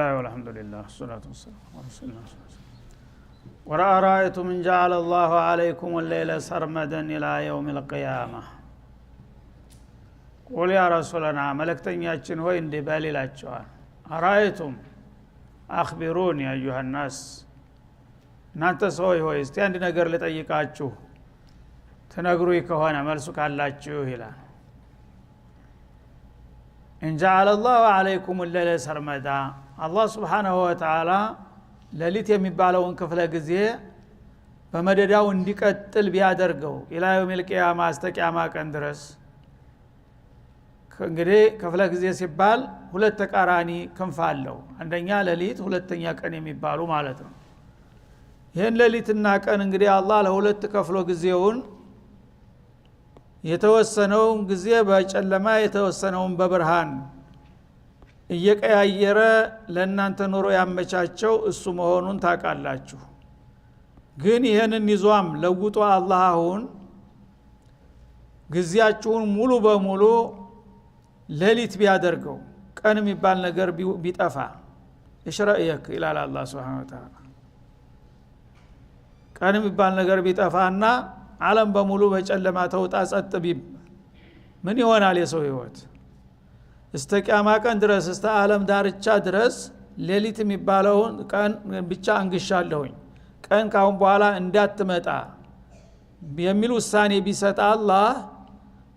الله والحمد لله والصلاة والسلام على رسول الله صلى الله عليه وسلم ورأيتم من جعل الله عليكم الليل سرمدا إلى يوم القيامة قول يا رسولنا ملكتنياችን ሆይ እንዲህ በል ይላቸዋል አራይቱም አኽቢሩን ያ አዩሃ الناس እናንተ ሰዎች ሆይ እስቲ አንድ ነገር ልጠይቃችሁ ተነግሩኝ ከሆነ መልሱ ካላችሁ ይላል إن جعل الله عليكم الليل سرمدا الله سبحانه وتعالى ለሊት የሚባለውን ክፍለ ጊዜ በመደዳው እንዲቀጥል ቢያደርገው ኢላ የውሚል ቂያማ አስተቂያማ ቀን ድረስ እንግዲህ ክፍለ ጊዜ ሲባል ሁለት ተቃራኒ ክንፍ አለው አንደኛ ለሊት ሁለተኛ ቀን የሚባሉ ማለት ነው ይሄን ለሊትና ቀን እንግዲህ አላህ ለሁለት ከፍሎ ጊዜውን የተወሰነው ጊዜ በጨለማ የተወሰነው በብርሃን እየቀያየረ ለእናንተ ኑሮ ያመቻቸው እሱ መሆኑን ታውቃላችሁ ግን ይሄንን ይዟም ለውጦ አላህ አሁን ጊዜያችሁን ሙሉ በሙሉ ለሊት ቢያደርገው ቀን የሚባል ነገር ቢጠፋ እሽራየክ ኢላላ አላህ Subhanahu Wa Ta'ala ቀን የሚባል ነገር ቢጠፋና ዓለም በሙሉ በጨለማ ተውጣ ጸጥ ቢብ ምን ይሆናል የሰው ህይወት እስተቂያማ ቀን ድረስ እስተ ዓለም ዳርቻ ድረስ ሌሊት የሚባለውን ቀን ብቻ አንግሻለሁኝ ቀን ካሁን በኋላ እንዳትመጣ የሚል ውሳኔ ቢሰጥ አላህ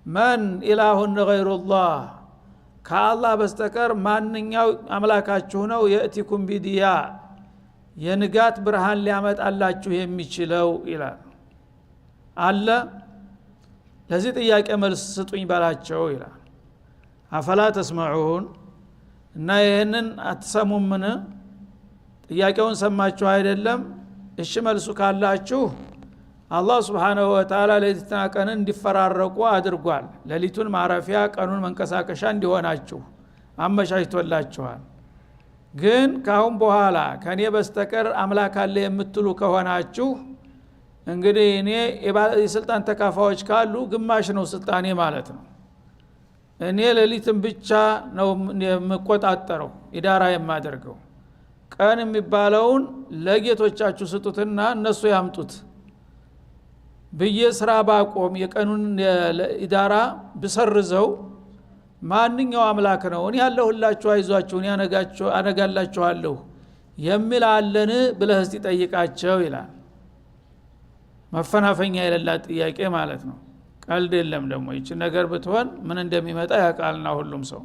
ማን ኢላሁን ገይሩላህ ከአላህ በስተቀር ማንኛው አምላካችሁ ነው የእቲኩም ቢዲያ የንጋት ብርሃን ሊያመጣላችሁ የሚችለው ይላል አለ ለዚህ ጥያቄ መልስ ስጡኝ ባላቸው ይላል አፈላ ተስማዑን እና ይሄንን አትሰሙምን ጥያቄውን ሰማችሁ አይደለም እሺ መልሱ ካላችሁ አላህ Subhanahu Wa Ta'ala ለሊትና ቀን እንዲፈራረቁ አድርጓል ለሊቱን ማረፊያ ቀኑን መንቀሳቀሻ እንዲሆናችሁ አመቻችቶላችኋል ግን ካሁን በኋላ ከኔ በስተቀር አምላክ አለ የምትሉ ከሆናችሁ እንግዲህ እኔ የስልጣን ተካፋዮች ካሉ ግማሽ ነው ስልጣኔ ማለት ነው እኔ ለሊትን ብቻ ነው የምቆጣጠረው ኢዳራ የማደርገው ቀን የሚባለውን ለጌቶቻችሁ ስጡትና እነሱ ያምጡት በየስራ ባቆም የቀኑን ኢዳራ ብሰርዘው ማንኛው አምላክ ነው እኔ ያለሁላችሁ አይዟችሁ እኔ አነጋላችኋለሁ የሚል አለን ብለህ እስቲ ጠይቃቸው ይላል መፈናፈኛ የሌላት ጥያቄ ማለት ነው ቀልድ የለም ደግሞ ይቺ ነገር ብትሆን ምን እንደሚመጣ ያውቃልና ሁሉም ሰው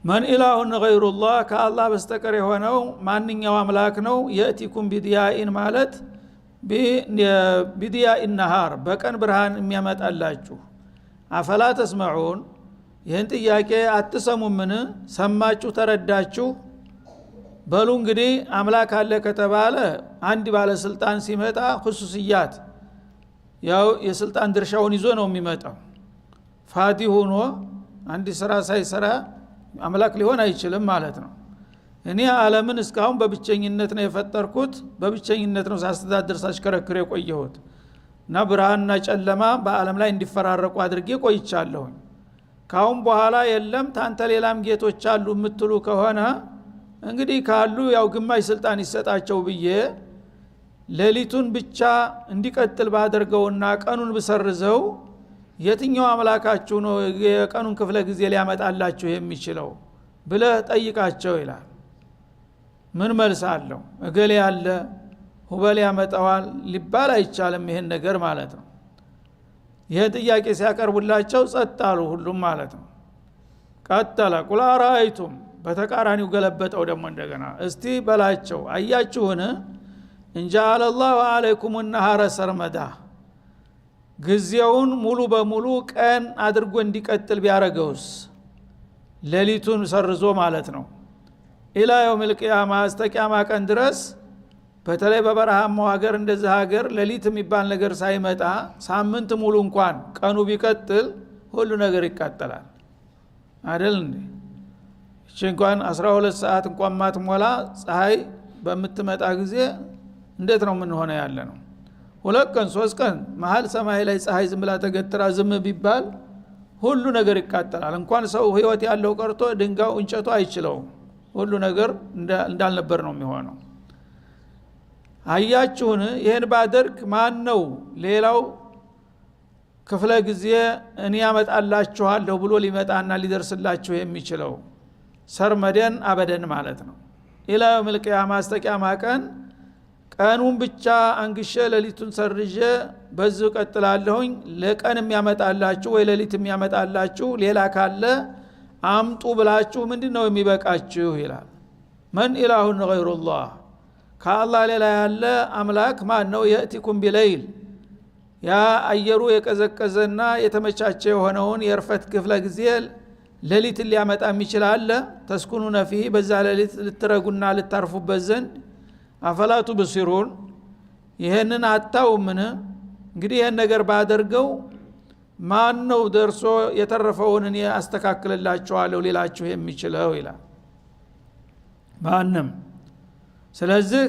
ማን ኢላሁን ገይሩላህ ከአላህ በስተቀር የሆነው ማንኛው አምላክ ነው የእቲኩም ቢዲያኢን ማለት ቢዲያኢን ነሃር በቀን ብርሃን የሚያመጣላችሁ አፈላ ተስማዑን ይህን ጥያቄ አትሰሙምን ሰማችሁ ተረዳችሁ በሉ እንግዲህ አምላክ አለ ከተባለ አንድ ባለስልጣን ሲመጣ ኹሱስያት ያው የስልጣን ድርሻውን ይዞ ነው የሚመጣው ፋዲ ሆኖ አንድ ስራ ሳይሰራ አምላክ ሊሆን አይችልም ማለት ነው እኔ ዓለምን እስካሁን በብቸኝነት ነው የፈጠርኩት በብቸኝነት ነው ሳስተዳድር ሳሽከረክር የቆየሁት እና ብርሃንና ጨለማ በዓለም ላይ እንዲፈራረቁ አድርጌ ቆይቻለሁ ካሁን በኋላ የለም ታንተ ሌላም ጌቶች አሉ የምትሉ ከሆነ እንግዲህ ካሉ ያው ግማሽ ስልጣን ይሰጣቸው ብዬ ሌሊቱን ብቻ እንዲቀጥል ባደርገውና ቀኑን ብሰርዘው የትኛው አምላካችሁ ነው የቀኑን ክፍለ ጊዜ ሊያመጣላችሁ የሚችለው ብለህ ጠይቃቸው ይላል ምን መልስ አለው እገሌ ያለ ሁበል ያመጣዋል ሊባል አይቻልም ይሄን ነገር ማለት ነው ይሄ ጥያቄ ሲያቀርቡላቸው ጸጥ አሉ ሁሉም ማለት ነው ቀጠለ ቁል አራአይቱም በተቃራኒው ገለበጠው ደግሞ እንደገና እስቲ በላቸው አያችሁን እንጃለ الله عليكم النهار سرمدا ጊዜውን ሙሉ በሙሉ ቀን አድርጎ እንዲቀጥል ቢያረገውስ ሌሊቱን ሰርዞ ማለት ነው ኢላ የውሚል ቂያማ አስተቂያማ ቀን ድረስ በተለይ በበረሃማው ሀገር እንደዚህ ሀገር ሌሊት የሚባል ነገር ሳይመጣ ሳምንት ሙሉ እንኳን ቀኑ ቢቀጥል ሁሉ ነገር ይቃጠላል አይደል እንዴ እንኳን 12 ሰዓት እንኳን ማትሞላ ፀሐይ በምትመጣ ጊዜ እንዴት ነው ምን ሆነ ያለ ነው ሁለት ቀን ሶስት ቀን መሃል ሰማይ ላይ ፀሐይ ዝም ብላ ተገትራ ዝም ቢባል ሁሉ ነገር ይቃጠላል እንኳን ሰው ህይወት ያለው ቀርቶ ድንጋው እንጨቱ አይችለው ሁሉ ነገር እንዳልነበር ነው የሚሆነው። አያችሁን ይሄን ባደርግ ማን ነው ሌላው ክፍለ ጊዜ እኔ ያመጣላችኋለሁ ብሎ ሊመጣና ሊደርስላችሁ የሚችለው? ሰርመደን አበደን ማለት ነው። ኢላ የውመል ቂያማ አስተቂያማ ቀኑን ብቻ አንግሼ ሌሊቱን ሰርዤ በዚሁ ቀጥላለሁኝ። ለቀን የሚያመጣላችሁ ወይ ሌሊት የሚያመጣላችሁ ሌላ ካለ አምጡ ብላችሁ ምንድነው የሚበቃችሁ ይላል። መን ኢላሁን ገይሩላህ ከአላህ ሌላ ያለ አምላክ ማን ነው? የእቲኩም ቢለይል ያ አየሩ የቀዘቀዘና የተመቻቸ የሆነውን የርፈት ክፍለ ጊዜ ሌሊት ሊያመጣ የሚችል አለ? ተስኩኑነ ፊህ በዛ ሌሊት ልትረጉና ልታርፉበት ዘንድ አፈላቱ ብሲሩን ይሄንን አታውምን? እንግዲህ ይሄን ነገር ባደርገው ማን ነው ደርሶ የተረፈውን እኔ አስተካክልላችኋለሁ ሊላችሁ የሚችለው ይላል። ማንም። ስለዚህ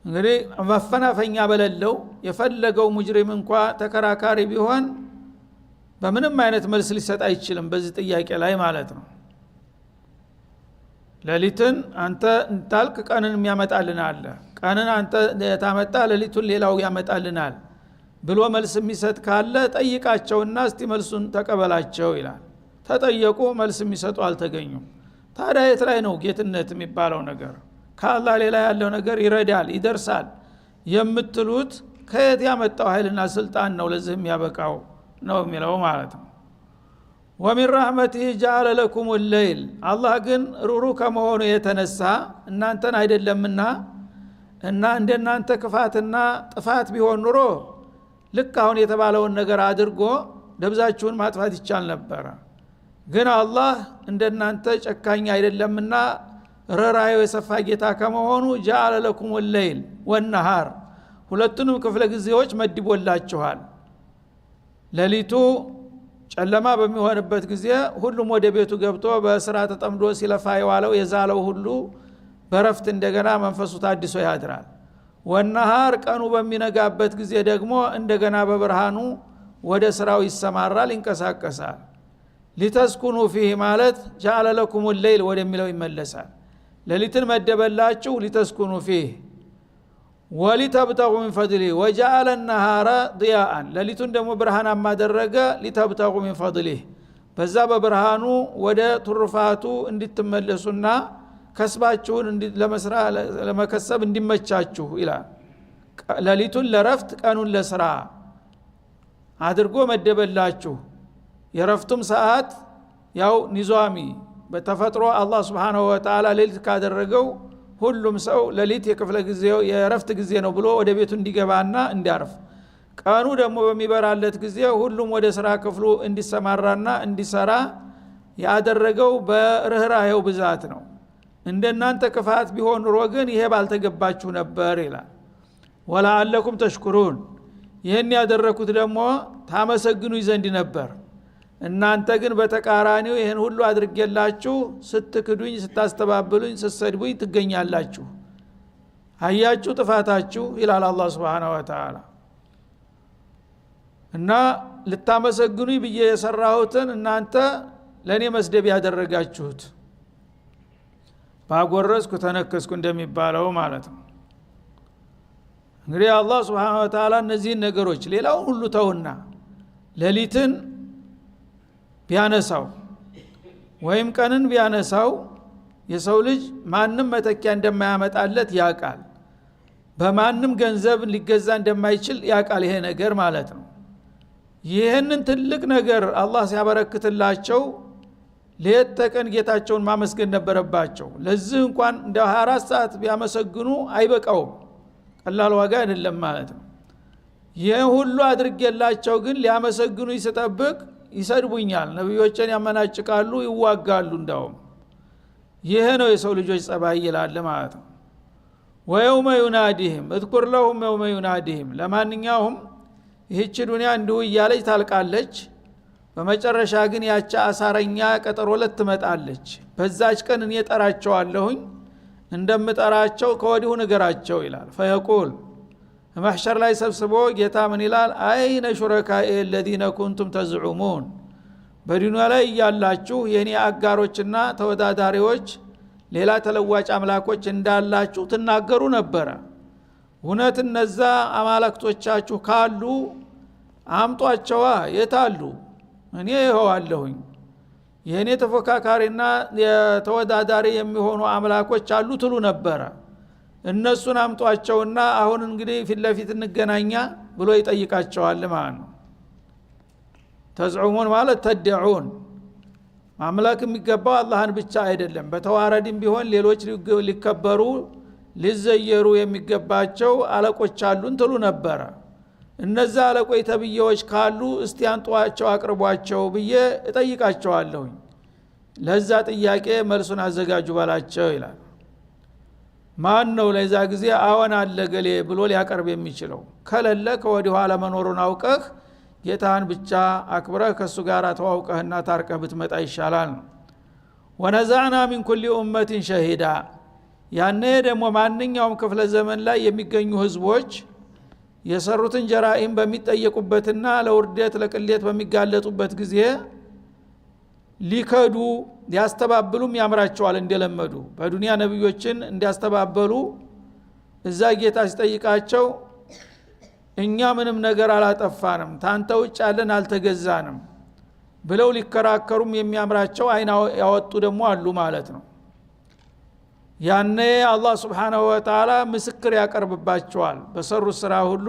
እንግዲህ መፈናፈኛ በሌለው የፈለገው ሙጅሪም እንኳ ተከራካሪ ቢሆን በምንም አይነት መልስ ሊሰጥ አይችልም በዚህ ጥያቄ ላይ ማለት ነው። ሌሊትን አንተ እንታልክ ቀንን የሚያመጣልናል፣ ቀንን አንተ ታመጣ ሌሊቱን ሌላው ያመጣልናል ብሎ መልስ የሚሰጥ ካለ ጠይቃቸውና እስቲ መልሱን ተቀበላቸው ይላል። ተጠየቁ፣ መልስ የሚሰጡ አልተገኙም። ታዲያ የት ላይ ነው ጌትነት የሚባለው ነገር? ከአላህ ሌላ ያለው ነገር ይረዳል ይደርሳል የምትሉት ከየት ያመጣው ኃይልና ስልጣን ነው ለዚህ የሚያበቃው ነው የሚለው ማለት ነው። ወሚን ረህመቲህ ጀዐለ ለኩም ሌይል አላህ ግን ሩሩ ከመሆኑ የተነሳ እናንተን አይደለምና እና እንደናንተ ክፋትና ጥፋት ቢሆን ኑሮ ልክ አሁን የተባለውን ነገር አድርጎ ደብዛችሁን ማጥፋት ይቻል ነበር። ግን አላህ እንደናንተ ጨካኝ አይደለምና ርህራሄው የሰፋ ጌታ ከመሆኑ ጀዐለ ለኩም ሌይል ወነሃር ሁለቱንም ክፍለ ጊዜዎች መድቦላችኋል። ሌሊቱ ጨለማ በሚሆንበት ጊዜ ሁሉም ወደ ቤቱ ገብቶ በስራ ተጠምዶ ሲለፋ የዋለው የዛለው ሁሉ በረፍት እንደገና መንፈሱ ታድሶ ያድራል። ወነሃር ቀኑ በሚነጋበት ጊዜ ደግሞ እንደገና በብርሃኑ ወደ ስራው ይሰማራል ይንቀሳቀሳል። ሊተስኩኑ ፊህ ማለት ጀዐለ ለኩም ሌይል ወደሚለው ይመለሳል። ሌሊትን መደበላችሁ ሊተስኩኑ ፊህ ወሊተብተጉ ሚን ፈድሊህ ወጀዐለ ነሃረ ዲያአን ሌሊቱን ደግሞ ብርሃናማ አደረገ። ሊተብተጉ ሚን ፈድሊህ በዛ በብርሃኑ ወደ ትሩፋቱ እንድትመለሱና ከስባችሁን ለመከሰብ እንዲመቻችሁ ይላል። ሌሊቱን ለረፍት ቀኑን ለስራ አድርጎ መደበላችሁ። የረፍቱም ሰዓት ያው ኒዛሚ በተፈጥሮ አላህ Subhanahu Wa Ta'ala ሌሊት ካደረገው ሁሉም ሰው ሌሊት የክፍለ ጊዜው የረፍት ጊዜ ነው ብሎ ወደ ቤቱ እንዲገባና እንዲያርፍ፣ ቀኑ ደግሞ በሚበራለት ጊዜ ሁሉም ወደ ስራ ክፍሉ እንዲሰማራና እንዲሰራ ያደረገው በርህራሄው ብዛት ነው። እንደናንተ ክፋት ቢሆን ኑሮ ግን ይሄ ባልተገባችሁ ነበር ይላል። ወለዐለኩም ተሽኩሩን ይሄን ያደረኩት ደግሞ ታመሰግኑ ዘንድ ነበር። እናንተ ግን በተቃራኒው ይሄን ሁሉ አድርጌላችሁ ስትክዱኝ ስታስተባብሉኝ ስትሰድቡኝ ትገኛላችሁ። አያችሁ ጥፋታችሁ ይላል አላህ Subhanahu Wa Ta'ala። እና ልታመሰግኑኝ ብዬ የሰራሁትን እናንተ ለኔ መስደብ ያደረጋችሁት ባጎረስኩ ተነከስኩ እንደሚባለው ማለት ነው። እንግዲህ አላህ Subhanahu Wa Ta'ala እነዚህን ነገሮች ሌላው ሁሉ ተውና ሌሊትን ቢያነሳው ወይም ቀንን ቢያነሳው የሰው ልጅ ማንም መተኪያ እንደማያመጣለት ያቃል። በማንም ገንዘብ ሊገዛ እንደማይችል ያቃል ይሄ ነገር ማለት ነው። ይህንን ትልቅ ነገር አላህ ሲያበረክትላቸው ሌት ተቀን ጌታቸውን ማመስገን ነበረባቸው። ለዚህ እንኳን እንደ 24 ሰዓት ቢያመሰግኑ አይበቃውም፣ ቀላል ዋጋ አይደለም ማለት ነው። ይህ ሁሉ አድርጌላቸው ግን ሊያመሰግኑ ይስጠብቅ ይሰድቡኛል፣ ነብዮችን ያመናጭቃሉ፣ ይዋጋሉ። እንደውም ይሄ ነው የሰው ልጆች ጸባይ ይላል ማለት ነው። ወየውመ ዩናዲህም እذኩር ለሁም የውመ ዩናዲህም ለማንኛውም ይህች ዱንያ እንዲሁ እያለች ታልቃለች። በመጨረሻ ግን ያቻ አሳረኛ ቀጠሮ ለትመጣለች። በዛች ቀን እኔ ጠራቸዋለሁኝ እንደምጠራቸው ከወዲሁ ነገራቸው ይላል። ፈየቁል መሕሸር ላይ ሰብስቦ ጌታ ምን ይላል? አይነ ሹረካኢ الذين كنتم تزعمون በዱንያ ላይ ያላችሁ የኔ አጋሮችና ተወዳዳሪዎች ሌላ ተለዋጭ አምላኮች እንዳላችሁ ትናገሩ ነበር እውነት እነዛ አማልክቶቻችሁ ካሉ አምጧቸዋ የታሉ እኔ ይኸዋለሁኝ የኔ ተፎካካሪና የተወዳዳሪ የሚሆኑ አምላኮች አሉ ትሉ ነበር እነሱን አምጧቸውና አሁን እንግዲህ ፊት ለፊት እንገናኛ ብሎ ይጠይቃቸዋል ማለት ነው ተዝዑሙን ማለት ተደዑን ማምለክ የሚገባው አላህን ብቻ አይደለም በተዋረድም ቢሆን ሌሎች ሊከበሩ ሊዘየሩ የሚገባቸው አለቆች አሉን ትሉ ነበር እነዛ አለቆች ተብዬዎች ካሉ እስቲ አንጧቸው አቅርቧቸው ብዬ እጠይቃቸዋለሁኝ ለዛ ጥያቄ መልሱን አዘጋጁ ባላቸው ይላል ማን ነው ለዛ ጊዜ አወን አለ ገሌ ብሎ ሊያቀርብ የሚችለው ከለለ ከወዲሁ ኋላ መኖሩን አውቀህ ጌታን ብቻ አክብረህ ከሱ ጋር ተዋውቀህና ታርቀህ ብትመጣ ይሻላል ነው ወነዛዕና ሚን ኩሊ ኡመቲን ሸሂዳ ያኔ ደግሞ ማንኛውም ክፍለ ዘመን ላይ የሚገኙ ህዝቦች የሰሩትን ጀራኢም በሚጠየቁበትና ለውርደት ለቅሌት በሚጋለጡበት ጊዜ ሊከዱ ሊያስተባብሉም ያምራቸዋል እንደለመዱ በዱንያ ነብዮችን እንዲያስተባበሉ እዛ ጌታ ሲጠይቃቸው እኛ ምንም ነገር አላጠፋንም ታንተ ውጭ ያለን አልተገዛንም ብለው ሊከራከሩም የሚያምራቸው አይና ያወጡ ደግሞ አሉ ማለት ነው ያኔ አላህ Subhanahu Wa Ta'ala ምስክር ያቀርብባቸዋል በሰሩት ስራ ሁሉ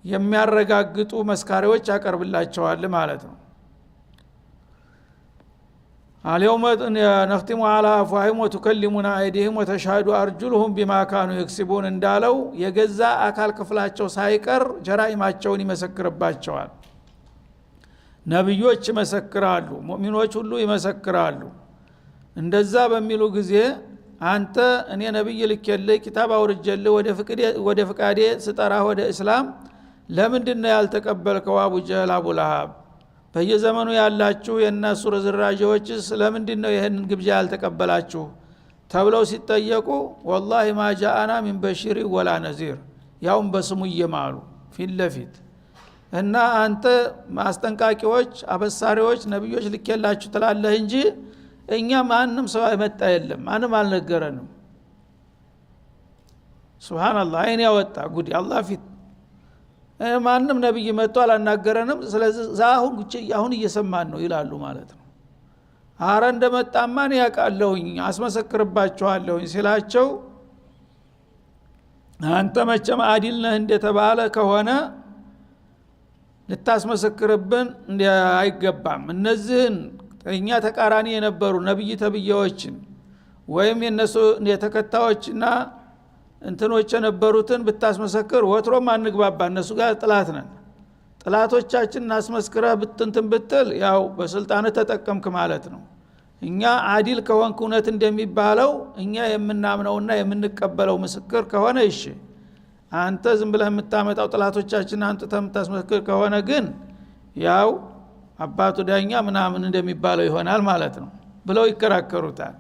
የሚያረጋግጡ መስካሪዎች ያቀርብላቸዋል ማለት ነው اليوم نختم على افواههم وتكلمنا ايديهم وتشهد ارجلهم بما كانوا يكسبون እንዳለው የገዛ አካል ክፍላቸው ሳይቀር ጀራኢማቸውን ይመሰክርባቸዋል ነብዮች ይመሰክራሉ ሙእሚኖች ሁሉ ይመሰክራሉ እንደዛ በሚሉ ጊዜ አንተ እኔ ነብይ ልከልህ ኪታብ አውርጀልህ ወደ ፍቃዴ ስጠራ ወደ እስላም ለምንድነው ያልተቀበልከው አቡ ጀህል አቡ ለሃብ በየዘመኑ ያላችሁ የነሱ ርዝራጆች ስለምንድነው ይሄን ግብዣ ያልተቀበላችሁ ተብለው ሲጠየቁ والله ما جاءنا من بشير ولا نذير ያውም በስሙ ይማሉ ፊት ለፊት እና አንተ ማስጠንቃቂዎች አበሳሪዎች ነብዮች ልከላችሁ ትላለህ እንጂ እኛ ማንንም ሰው አይመጣ የለም ማንም አልነገረንም ሱብሃንአላህ አይን ያወጣ ጉዲ አላህ ፊት ማንንም ነብይ መጥቶ አላናገረንም ስለዚህ አሁን እየሰማን ነው ይላሉ ማለት ነው አረ እንደመጣማ ነው ያቃለሁኝ አስመሰክርባቸዋለሁ ሲላቸው አንተ መቼም አዲል ነህ እንደተባለ ከሆነ ልታስመሰክርብን አይገባም እነዚህን እኛ ተቃራኒ የነበሩ ነብይ ተብዬዎችን ወይም የነሱ የተከታዮችና እንትኖች የነበሩትን ብታስመሰክር ወትሮም አንግባባ እነሱ ጋር ጥላት ነን ጥላቶቻችንን አስመስክረህ ብትንትን ብትል ያው በስልጣን ተጠቀምክ ማለት ነው እኛ አዲል ከሆንክ እውነት እንደሚባለው እኛ የምናምነውና የምንቀበለው ምስክር ከሆነ እሺ አንተ ዝም ብለህ የምታመጣው ጥላቶቻችንን አንተ ተምታስመስክር ከሆነ ግን ያው አባቱ ዳኛ ምናምን እንደሚባለው ይሆናል ማለት ነው ብለው ይከራከሩታል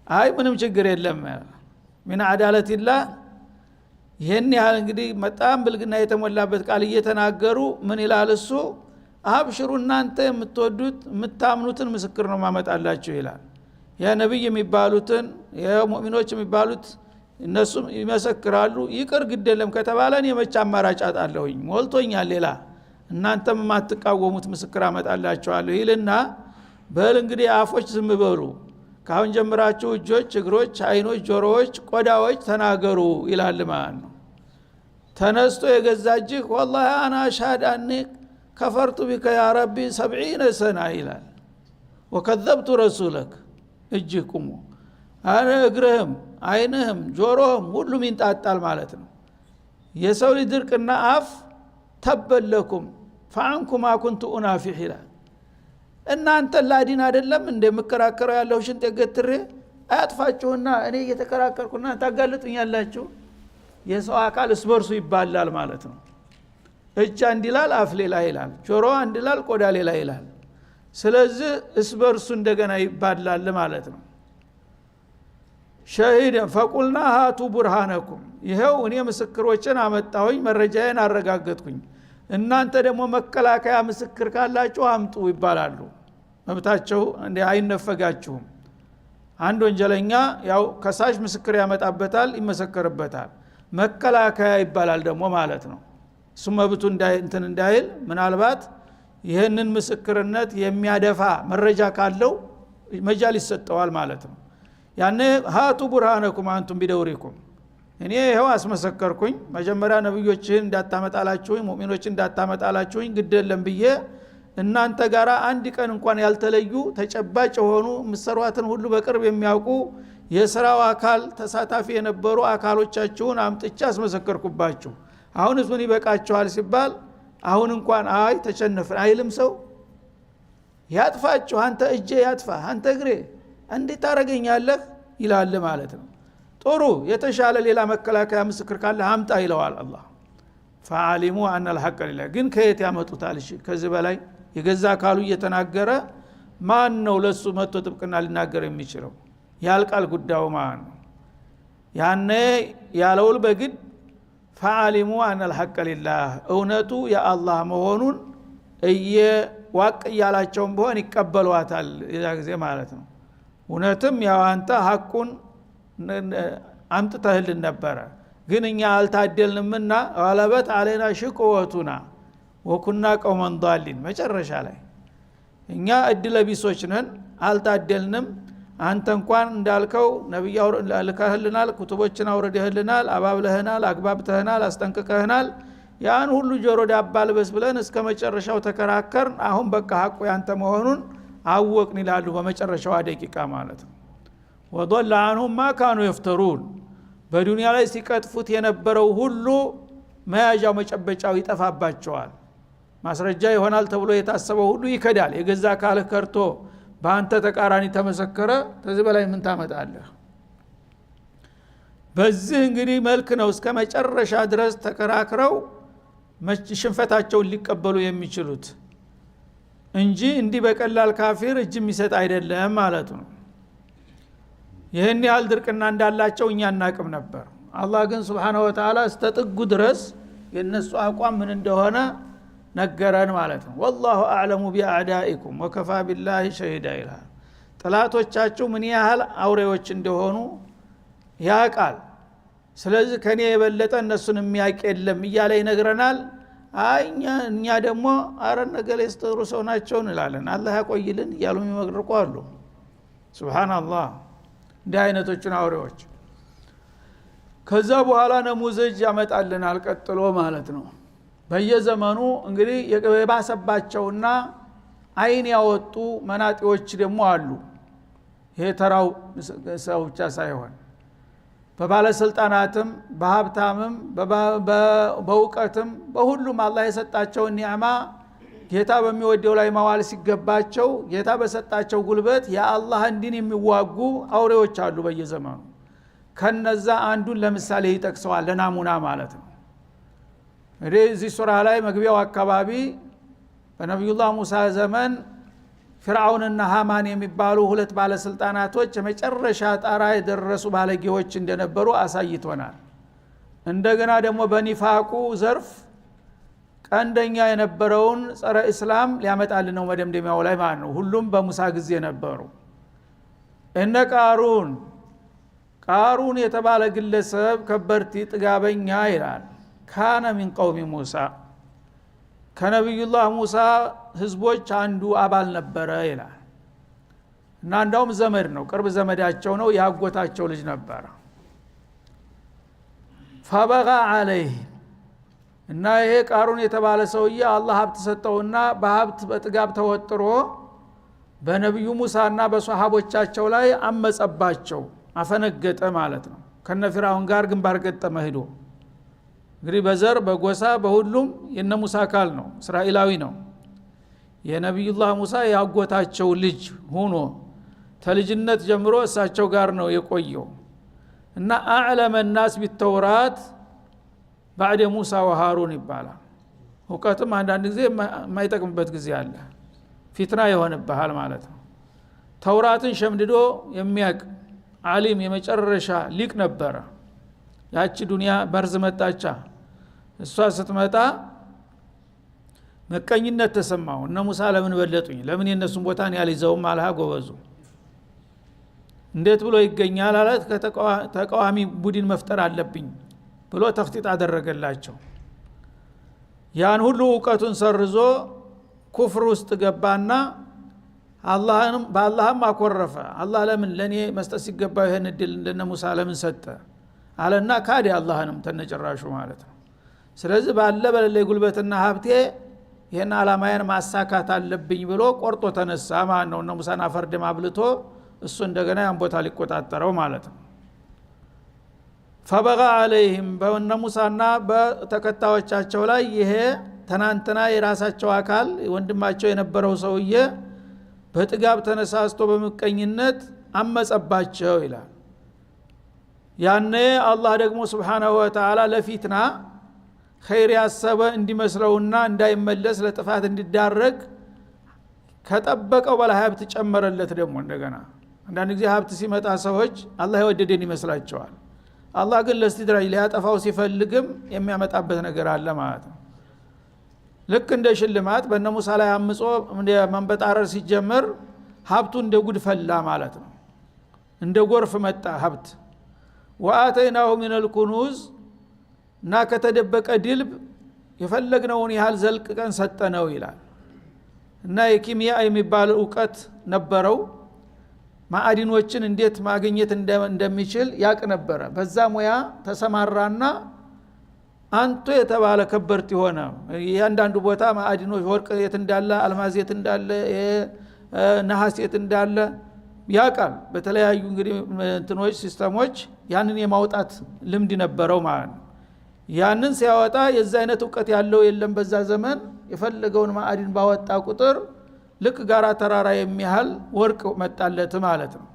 አይ ምንም ችግር የለም ምን አዳለቲላህ ይሄን ያህል እንግዲህ በጣም ብልግና የተሞላበት ቃል እየተናገሩ ምን ይላል እሱ አብሽሩ እናንተ የምትወዱት የምታምኑትን ምስክር ነው ማመጣላችሁ ይላል ያ ነብይ የሚባሉትን የሙእሚኖች የሚባሉት እነሱ ይመሰክራሉ ይቅር ግደለም ከተባለን የመቻ አማራጭ አጣለሁኝ ሞልቶኛል ሌላ እናንተም ማትቃወሙት ምስክር አመጣላችኋለሁ ይልና በል እንግዲህ አፎች ዝም በሉ ካሁን ጀምራችሁ እጆች እግሮች አይኖች ጆሮዎች ቆዳዎች ተናገሩ ይላል ማለት ነው ተነስቶ የገዛጅህ والله انا اشهد اني كفرت بك يا ربي 70 سنه ይላል وكذبت رسولك እጅኩም አረ እግርህም አይንህም ጆሮህም ሁሉም ይንጣጣል ማለት ነው የሰው ልድርቅና አፍ ተበለኩም فعنكما كنت انافح ይላል እናንተ ላዲን አይደለም እንደምከራከረው ያለው ሽንጥ የገትሬ አያጥፋችሁና እኔ እየተከራከርኩና ታጋልጡኛላችሁ የሰው አካል እስበርሱ ይባላል ማለት ነው እጅ አንድ ይላል አፍ ሌላ ይላል ጆሮ አንድ ይላል ቆዳ ሌላ ይላል ስለዚህ እስበርሱ እንደገና ይባላል ማለት ነው ሸሂደን ፈቁልና ሃቱ ቡርሃነኩም ይሄው እኔ ምስክሮችን አመጣሁኝ መረጃዬን አረጋገጥኩኝ እናንተ ደግሞ መከላከያ ምስክር ካላችሁ አምጡ ይባላሉ። መብታቸው እንደ አይነፈጋችሁም። አንድ ወንጀለኛ ያው ከሳሽ ምስክር ያመጣበታል፣ ይመሰከርበታል። መከላከያ ይባላል ደግሞ ማለት ነው። እሱ መብቱ እንዳይል ምናልባት ይህንን ምስክርነት የሚያደፋ መረጃ ካለው መጃል ይሰጠዋል ማለት ነው። ያኔ ሃቱ ቡርሃነኩም አንቱም ቢደውሪኩም፣ እኔ ይሄው አስመሰከርኩኝ፣ መጀመሪያ ነብዮችን እንዳታመጣላችሁኝ ሙእሚኖችን እንዳታመጣላችሁኝ ግደለም ብዬ እናንተ ጋራ አንድ ቀን እንኳን ያልተለዩ ተጨባጭ የሆኑ ምሰሯትን ሁሉ በቅርብ የሚያውቁ የሥራው አካል ተሳታፊ የነበሩ አካሎቻችሁን አምጥቻ አስመሰከርኩባችሁ። አሁን ምን ይበቃችኋል ሲባል አሁን እንኳን አይ ተቸነፍን አይልም ሰው። ያጥፋችሁ፣ አንተ እጄ ያጥፋ፣ አንተ እግሬ እንዴት ታረጋኛለህ ይላል ማለት ነው። ጥሩ የተሻለ ሌላ መከላከያ ምስክር ካለ አምጣ ይለዋል አላህ። ፈዓሊሙ አነ الحق لله። ግን ከየት ያመጡታል? እሺ ከዚህ በላይ የገዛ አካሉ እየተናገረ ማን ነው ለሱ መጥቶ ጥብቅና ሊናገር የሚችለው? ያልቃል ጉዳዩ ማን ነው? ያኔ ያለውል በግድ ፈዓሊሙ አነ الحق لله፣ እውነቱ የአላህ መሆኑን ዋቅ ያላቸውም ቢሆን ይቀበሏታል የዛ ጊዜ ማለት ነው። እውነትም ያው አንተ ሐቁን አምጥተህልን ነበረ፣ ግን እኛ አልታደልንምና ወለበት አለና ሽቆወቱና ወኩና ቀውመን ضالين። መጨረሻ ላይ እኛ እድለቢሶች ነን፣ አልታደልንም። አንተ እንኳን እንዳልከው ነብዩ ልከህልናል፣ ኩቱቦችን አውርደህልናል፣ አባብለህናል፣ አግባብተህናል፣ አስጠንቅቀህናል። ያን ሁሉ ጆሮ ዳባ ልበስ ብለን እስከ መጨረሻው ተከራከርን። አሁን በቃ ሐቁ ያንተ መሆኑን አወቅን ይላሉ በመጨረሻው ደቂቃ ማለት ነው። ወضل عنهم ما كانوا يفترون። በዱንያ ላይ ሲቀጥፉት የነበረው ሁሉ መያዣው መጨበጫው ይጠፋባቸዋል። ማስረጃ ይሆናል ተብሎ የታሰበው ሁሉ ይከዳል። የገዛ ካለ ከርቶ በአንተ ተቃራኒ ተመሰከረ፣ ከዚህ በላይ ምን ታመጣለህ? በዚህ እንግዲህ መልክ ነው እስከ መጨረሻ ድረስ ተከራክረው ሽንፈታቸውን ሊቀበሉ የሚችሉት እንጂ እንዲህ በቀላል ካፊር እጅ የሚሰጥ አይደለም ማለት ነው። ይህን ያህል ድርቅና እንዳላቸው እኛ እናቅም ነበር። አላህ ግን ሱብሓነሁ ወተዓላ እስተጥጉ ድረስ የነሱ አቋም ምን እንደሆነ ነገረን ማለት ነው። ወላሁ አዕለሙ ቢአዕዳኢኩም ወከፋ ቢላሂ ሸሂዳ ይላል። ጥላቶቻችሁ ምን ያህል አውሬዎች እንደሆኑ ያቃል። ስለዚህ ከኔ የበለጠ እነሱን የሚያውቅ የለም እያለ ይነግረናል። እኛ ደግሞ አረ ነገሌ ስተሩ ሰው ናቸው እንላለን። አላህ ያቆይልን እያሉ የሚመግርቁ አሉ። ሱብሃንአላህ እንዲህ አይነቶቹን አውሬዎች። ከዛ በኋላ ነሙዘጅ ያመጣልናል ቀጥሎ ማለት ነው። በየዘመኑ እንግዲህ የባሰባቸውና አይን ያወጡ መናጢዎች ደግሞ አሉ። ይሄ ተራው ሰው ብቻ ሳይሆን በባለስልጣናትም በሀብታምም በእውቀትም በሁሉም አላህ የሰጣቸውን ኒዕማ ጌታ በሚወደው ላይ ማዋል ሲገባቸው ጌታ በሰጣቸው ጉልበት የአላህን ዲን የሚዋጉ አውሬዎች አሉ በየዘመኑ። ከነዛ አንዱን ለምሳሌ ይጠቅሰዋል ለናሙና ማለት ነው። እዚህ ሱራ ላይ መግቢያው አካባቢ በነብዩላህ ሙሳ ዘመን ፍርዓውንና ሃማን የሚባሉ ሁለት ባለስልጣናቶች የመጨረሻ ጣራ የደረሱ ባለጌዎች እንደነበሩ አሳይቶናል። እንደገና ደግሞ በኒፋቁ ዘርፍ ቀንደኛ የነበረውን ጸረ እስላም ሊያመጣልን ነው መደምደሚያው ላይ ማለት ነው። ሁሉም በሙሳ ጊዜ ነበሩ። እነ ቃሩን የተባለ ግለሰብ ከበርቲ ጥጋበኛ ይላል ካነ ሚን ቀውሚ ሙሳ፣ ከነብዩላህ ሙሳ ህዝቦች አንዱ አባል ነበረ ይላል። እና እንደውም ዘመድ ነው፣ ቅርብ ዘመዳቸው ነው፣ ያጎታቸው ልጅ ነበረ። ፈበጋ አለይህ እና ይሄ ቃሩን የተባለ ሰውዬ አላህ ሀብት ሰጠውና በሀብት በጥጋብ ተወጥሮ በነብዩ ሙሳና በሷሃቦቻቸው ላይ አመጸባቸው፣ አፈነገጠ ማለት ነው። ከነፊራውን ጋር ግንባር ገጠመ ሄዶ። እንግዲህ በዘር በጎሳ በሁሉም የነ ሙሳ አካል ነው፣ እስራኤላዊ ነው። የነብዩላህ ሙሳ ያጎታቸው ልጅ ሆኖ ተልጅነት ጀምሮ እሳቸው ጋር ነው የቆየው። እና አዕለመ الناس بالتوراة بعد ሙሳ ወሃሩን ይባላል። እውቀትም አንዳንድ ጊዜ የማይጠቅምበት ጊዜ አለ፣ ፊትና ይሆንብሃል ማለት ነው። ተውራትን ሸምድዶ የሚያቅ ዓሊም የመጨረሻ ሊቅ ነበረ። ያቺ ዱንያ በርዝ መጣቻ። እሷ ስትመጣ መቀኝነት ተሰማው እነ ሙሳ ለምን በለጡኝ ለምን የነሱን ቦታ ነው ያልይዘውም አልሃ ጎበዙ እንዴት ብሎ ይገኛል አላት ከተቃዋሚ ቡድን መፍጠር አለብኝ ብሎ ተፍቲጥ አደረገላቸው ያን ሁሉ ዕውቀቱን ሰርዞ ኩፍር ውስጥ ገባና አላህንም በአላህም አኮረፈ አላህ ለምን ለኔ መስጠት ሲገባው ይሄን እድል እንደነ ሙሳ ለምን ሰጠ አለና ካዲ አላህንም ተነጨራሹ ማለት ነው ስለዚህ ባለ በለለ ጉልበትና ሀብቴ ይሄን አላማዬን ማሳካት አለብኝ ብሎ ቆርጦ ተነሳ ማለት ነው እነ ሙሳን አፈርደም አብልቶ እሱ እንደገና ያን ቦታ ሊቆጣጠረው ማለት ነው فبغى عليهم በእነ ሙሳና በተከታዮቻቸው ላይ ይሄ ተናንተና የራሳቸው አካል ወንድማቸው የነበረው ሰውዬ በጥጋብ ተነሳስቶ በመቀኝነት አመጸባቸው ይላል ያኔ አላህ ደግሞ Subhanahu Wa Ta'ala ለፊትና ኸይር ያሰበ እንዲመስለውና እንዳይመለስ ለጥፋት እንዲዳረግ ከጠበቀው በላይ ሀብት ጨመረለት ደግሞ እንደገና አንዳንድ ጊዜ ሀብት ሲመጣ ሰዎች አላህ የወደደን ይመስላቸዋል አላህ ግን ለስትድራጅ ሊያጠፋው ሲፈልግም የሚያመጣበት ነገር አለ ማለት ነው ልክ እንደ ሽልማት በእነ ሙሳ ላይ አምጾ መንበጣረር ሲጀመር ሀብቱ እንደ ጉድ ፈላ ማለት ነው እንደ ጎርፍ መጣ ሀብት ወአተይናሁ ሚነል ኩኑዝ እና ከተደበቀ ድልብ የፈለግነውን ያህል ዘልቀን ሰጠነው ይላል እና የኪሚያ የሚባል ዕውቀት ነበረው ማዕድኖችን እንዴት ማግኘት እንደሚችል ያቅ ነበረ በዛ ሙያ ተሰማራና አንተ የተባለ ከበርት ሆነ ያንዳንዱ ቦታ ማዕድኖች ወርቅ የት እንዳለ አልማዝ የት እንዳለ ነሐስ የት እንዳለ ያቃል በተለያዩ እንግዲህ እንትኖች ሲስተሞች ያንን የማውጣት ልምድ ነበረው ማለት ነው ያንን ሲያወጣ የዛ አይነት ዕውቀት ያለው የለም በዛ ዘመን የፈለገውን ማዕድን ባወጣ ቁጥር ልክ ጋራ ተራራ የሚያህል ወርቅ መጣለት ማለት ነው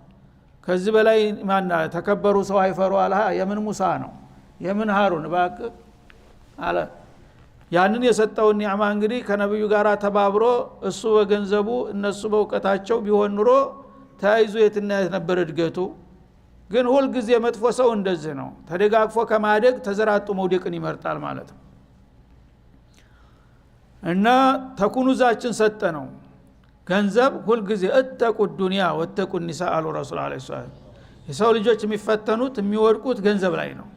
ከዚህ በላይ ማን ተከበሩ ሰው አይፈሩ አለ የምን ሙሳ ነው የምን ሃሩን ባክ አለ ያንን የሰጠውን ኒዕማ እንግዲህ ከነብዩ ጋራ ተባብሮ እሱ በገንዘቡ እነሱ በእውቀታቸው ቢሆን ኑሮ ታይዞ የትና ነበር እድገቱ ግን ሁሉ ጊዜ መጥፎ ሰው እንደዚህ ነው ተደጋግፎ ከማደግ ተዘራጡ መውደቅን ይመርጣል ማለት ነው እና ተኩኑዛችን ሰጠ ነው ገንዘብ ሁሉ ጊዜ እተቁ ዱንያ ወተቁ النساء አሉ ረሱል አለይሂ ሰላም የሰው ልጆች የሚፈተኑት የሚወድቁት ገንዘብ ላይ ነው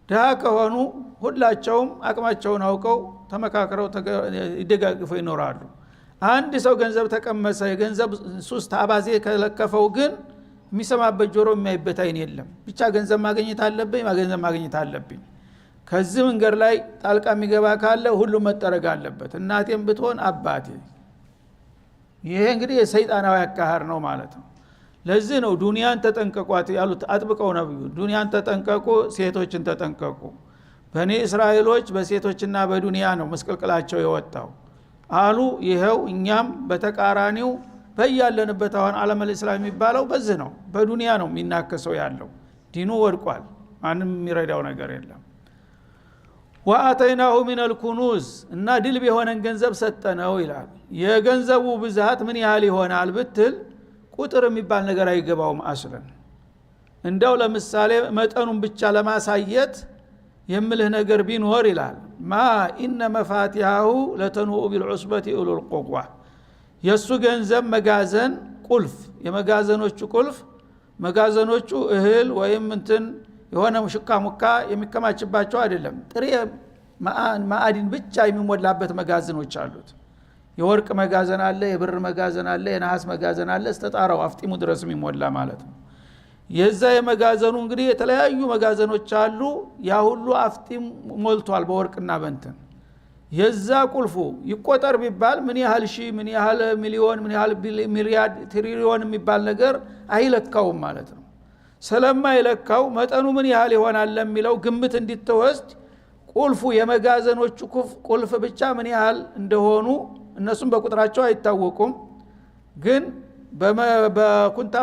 ዳ ከሆኑ ሁላቸውም አቅማቸውን አውቀው ተመካክረው ይደጋግፈው ይኖራሉ አንድ ሰው ገንዘብ ተቀመሰ የገንዘብ ሱስ ታባዜ ከለከፈው ግን የሚሰማበት ጆሮ የሚያይበት አይን የለም ብቻ ገንዘብ ማግኘት አለብኝ ከዚህ መንገር ላይ ጣልቃ የሚገባ ካለ ሁሉ መጠረግ አለበት እናቴም ብትሆን አባቴ ይሄ እንግዲህ የሰይጣናዊ አካሃር ነው ማለት ነው ለዚህ ነው ዱንያን ተጠንቀቋት ያሉት አጥብቀው ነብዩ ዱንያን ተጠንቀቁ ሴቶችን ተጠንቀቁ በኔ እስራኤሎች በሴቶችና በዱንያ ነው መስቀልቅላቸው የወጣው አሉ ይሄው እኛም በተቃራኒው በያለንበት አሁን ዓለም እስላም የሚባለው በዚህ ነው በዱንያ ነው የሚናከሰው ያለው ዲኑ ወድቋል ማንም የሚረዳው ነገር የለም ወአተይናሁ ሚነል ኩኑዝ እና ድልብ የሆነን ገንዘብ ሰጠነው ይላል የገንዘቡ ብዛት ምን ያህል ይሆናል ብትል ቁጥር የሚባል ነገር አይገባውም አስለን እንደው ለምሳሌ መጠኑን ብቻ ለማሳየት የምልህ ነገር ቢኖር ይላል ማ ኢነ መፋቲሃሁ ለተኑኡ ቢልዑስበቲ ኡሉል ቁዋ የሱ ገንዘብ መጋዘን ቁልፍ የመጋዘኖቹ ቁልፍ መጋዘኖቹ እህል ወይም እንትን የሆነ ሙሽካ ሙካ የሚከማችባቸው አይደለም ጥሬ ማዕድን ብቻ የሚሞላበት መጋዘኖች አሉት የወርቅ መጋዘን አለ የብር መጋዘን አለ የነሐስ መጋዘን አለ እስተጣራው አፍጢሙ ድረስ የሚሞላ ማለት ነው የዛ የመጋዘኑ እንግዲህ የተለያዩ መጋዘኖች አሉ ያ ሁሉ አፍጢም ሞልቷል በወርቅና በእንትን የዛ ቁልፉ ይቆጠር ቢባል ምን ያህል ሺህ ምን ያህል ሚሊዮን ምን ያህል ሚሊያርድ ትሪሊዮን የሚባል ነገር አይለካውም ማለት ነው ስለማይለካው መጠኑ ምን ያህል ይሆናል ለሚለው ግምት እንዲተወስድ ቁልፉ የመጋዘኖቹ ቁልፍ ብቻ ምን ያህል እንደሆኑ እነሱም በቁጥራቸው አይታወቁም ግን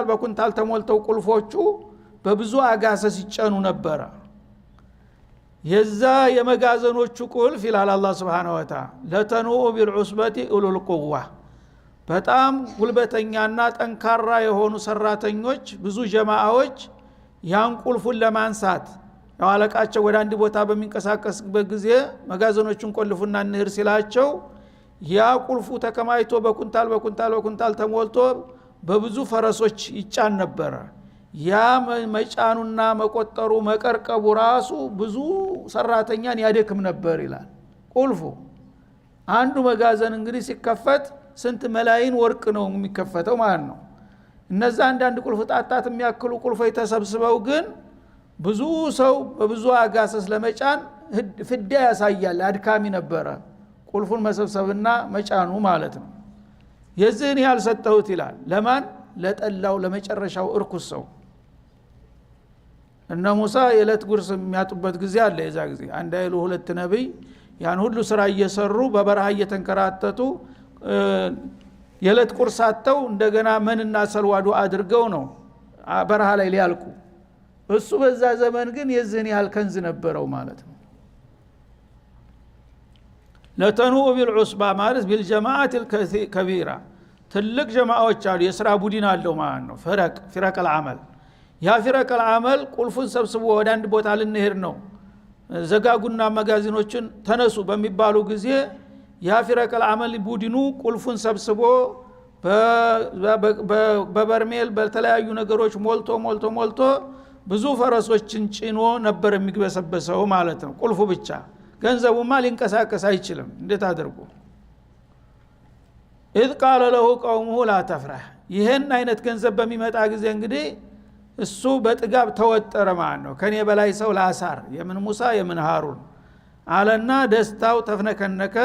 በኩንታል ተሞልተው ቁልፎቹ በብዙ አጋሰስ ይጫኑ ነበር የዛ የመጋዘኖቹ ቁልፍ ይላል አላህ Subhanahu Wa Ta'ala ለተኑኡ ቢልዑስበቲ ኡሉል ቁዋ በጣም ጉልበተኛና ጠንካራ የሆኑ ሰራተኞች ብዙ ጀማዓዎች ያን ቁልፉን ለማንሳት ያው አለቃቸው ወደ አንድ ቦታ በሚንቀሳቀስበት ጊዜ መጋዘኖቹን ቆልፉና እንሂድ ሲላቸው ያ ቁልፉ ተከማይቶ በኩንታል ተሞልቶ በብዙ ፈረሶች ይጫን ነበር። ያ መጫኑና መቆጠሩ መቀርቀቡ ራሱ ብዙ ሰራተኛን ያደክም ነበር ይላል። ቁልፉ አንዱ መጋዘን እንግዲህ ሲከፈት ስንት መላይን ወርቅ ነው የሚከፈተው ማለት ነው። እነዛ አንዳንድ ቁልፍ ጣጣት የሚያክሉ ቁልፎች ተሰብስበው ግን ብዙ ሰው በብዙ አጋሰስ ለመጫን ፍዳ ያሳያል። አድካሚ ነበረ ቁልፉን መሰብሰብና መጫኑ ማለት ነው። የዚህን ያልሰጠሁት ይላል ለማን? ለጠላው ለመጨረሻው እርኩስ ሰው። እነ ሙሳ የዕለት ጉርስ የሚያጡበት ጊዜ አለ። የዛ ጊዜ አንድ አይሉ ሁለት ነብይ ያን ሁሉ ስራ እየሰሩ በበረሃ እየተንከራተቱ የዕለት ቁርስ አጥተው እንደገና መንና ሰልዋዱ አድርገው ነው በረሃ ላይ ሊያልቁ። እሱ በዛ ዘመን ግን የዚህን ያህል ከንዝ ነበረው ማለት ነው። ለተኑኡ ቢልዑስባ ማለት ቢልጀማዓት الكبيرة ትልቅ ጀማዓዎች አሉ። የሥራ ቡድን አለው ማለት ነው። ፍረቅ العمل ያ ፍረቅ العمل ቁልፉን ሰብስቦ ወደ አንድ ቦታ ልንሄድ ነው ዘጋጉና መጋዚኖችን ተነሱ በሚባሉ ጊዜ ያ ፍረቅ العمل ቡድኑ ቁልፉን ሰብስቦ በበርሜል በተለያዩ ነገሮች ሞልቶ ብዙ ፈረሶችን ጭኖ ነበር የሚግበሰበሰው ማለት ነው። ቁልፉ ብቻ ገንዘቡማ ሊንቀሳቀስ አይችልም። እንዴት አድርጎ إذ قال له قومه لا تفرح ይሄን አይነት ገንዘብ በሚመጣ ጊዜ እንግዲህ እሱ በጥጋብ ተወጠረ ማለት ነው። ከኔ በላይ ሰው ላሳር የምን ሙሳ የምን ሃሩን አለና ደስታው ተፍነከነከ።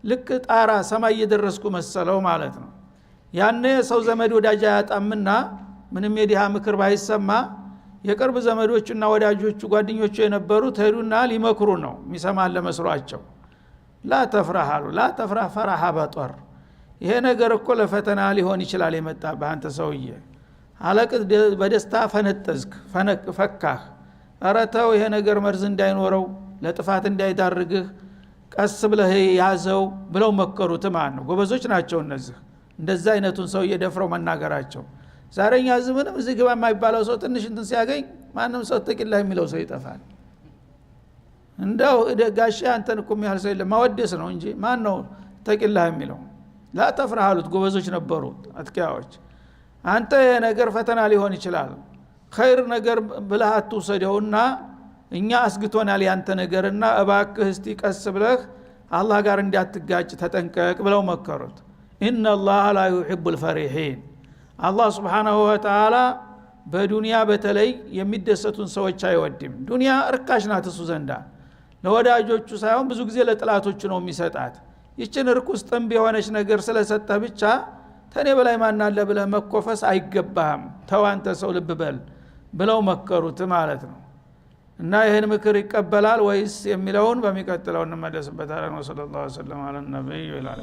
ልክ ጣራ ሰማይ እየደረስኩ መሰለው ማለት ነው። ያኔ ሰው ዘመድ ወዳጅ ያጣምና ምንም የዲሃ ምክር ባይሰማ የቅርብ ዘመዶቹና ወዳጆቹ ጓደኞቹ የነበሩት ሄዱና ሊመክሩ ነው የሚሰማን ለመስሏቸው። ላ ተፍራህ አሉ። ላ ተፍራህ ፈራሃ በጦር ይሄ ነገር እኮ ለፈተና ሊሆን ይችላል የመጣ በአንተ ሰውዬ አለቅ በደስታ ፈነጠዝክ ፈካህ። ኧረ ተው ይሄ ነገር መርዝ እንዳይኖረው ለጥፋት እንዳይዳርግህ ቀስ ብለህ ያዘው ብለው መከሩት ማለት ነው። ጎበዞች ናቸው እነዚህ እንደዛ አይነቱን ሰው እየደፍረው መናገራቸው። ዛሬኛ ምንም እዚህ ግባ የማይባለው ሰው ትንሽ እንትን ሲያገኝ ማንም ሰው ተቂላህ የሚለው ሰው ይጠፋል። እንደው ጋሼ አንተን እኮ የሚያህል ሰው የለም ማወደስ ነው እንጂ ማን ነው ተቂላህ የሚለው? ላ ተፍራህ አሉት። ጎበዞች ነበሩ አጥቂያዎች። አንተ ነገር ፈተና ሊሆን ይችላል ኸይር ነገር ብለህ አትውሰደውና እኛ አስግቶናል ያንተ ነገርና እባክህ እስቲ ቀስ ብለህ አላህ ጋር እንዲያትጋጭ ተጠንቀቅ ብለው መከሩት። ኢነላህ ላ ዩሂቡል ፈሪሂን አላህ Subhanahu Wa Ta'ala በዱንያ በተለይ የሚደሰቱን ሰዎች አይወድም። ዱንያ እርካሽ ናት እሱ ዘንዳ ለወዳጆቹ ሳይሆን ብዙ ጊዜ ለጥላቶቹ ነው የሚሰጣት። ይችን ርኩስ ጥንብ የሆነች ነገር ስለሰጠህ ብቻ ተኔ በላይ ማን አለ ብለህ መኮፈስ አይገባህም። ተው አንተ ሰው ልብ በል ብለው መከሩት ማለት ነው። እና ይሄን ምክር ይቀበላል ወይስ የሚለውን በሚቀጥለው እንመለስበታለን። ወሰለላሁ ዐለይሂ ወሰለም አለ ነብዩ ይላል።